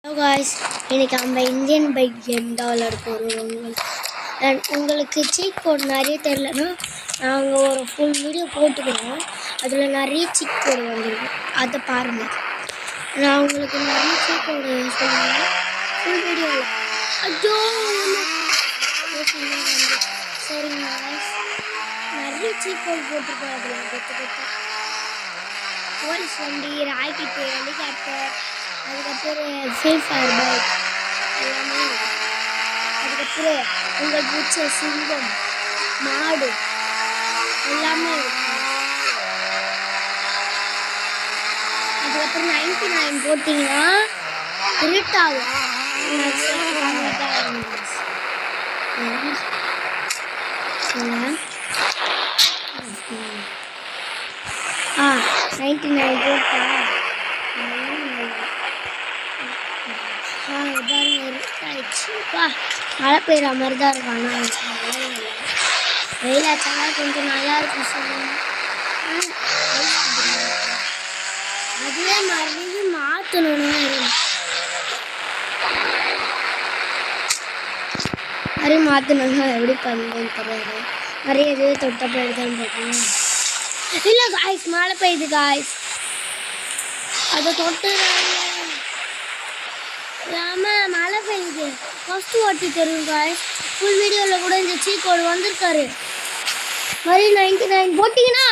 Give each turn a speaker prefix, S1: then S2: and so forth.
S1: Hello guys, இன்றைக்கி நம்ம Indian bike game தான் விளையாட போகிறோம். உங்களுக்கு சீட் கோட் நிறைய தெரிலனா நாங்கள் ஒரு ஃபுல் வீடியோ போட்டுக்கிறோம். அதில் நிறைய சீட் கோடு வந்துருக்கும், அதை பாருங்கள். நான் உங்களுக்கு நிறைய சீட் கோடு சொல்லுவேன் ஃபுல் வீடியோவில். ஐயோ சரிங்க காய்ஸ், நிறைய சீட் கோடு போட்டிருக்கோம். அதில் கொத்து போலீஸ் வண்டி, ராக்கெட்டு, ஹெலிகாப்டர், அதுக்கப்புறம் ஃப்ரீ ஃபயர் பைக் எல்லாமே. அதுக்கப்புறம் உங்கள் பிடிச்ச சிங்கம், மாடு எல்லாமே இருக்கும். அதுக்கப்புறம் 99 போட்டிங்கன்னா இருட்டாகும். 99 போட்டா மழை பெய்கிற மாதிரி தான் இருக்கும். ஆனால் வெயிலாச்சாலாம் கொஞ்சம் நல்லா இருக்கும் சொல்லுங்க. அதுவே மறுபடியும் மாற்றணும்னா மாதிரி மாற்றணும்னா எப்படி பண்ணுறேன்னு தெரியாது. நிறைய இதுவே தொட்டப்போ எடுத்தான்னு பார்க்கணும். இல்லை காய்ஸ், மழை பெய்யுது காய்ஸ், அதை தொட்டு இல்லாமல் மழை பெய்யுது. ஃபஸ்ட்டு ஓட்டி தெரியும் காய்ஸ். ஃபுல் வீடியோவில் கூட இந்த சீட் கோடு வந்திருக்காரு. மாதிரி 99 போட்டிங்கன்னா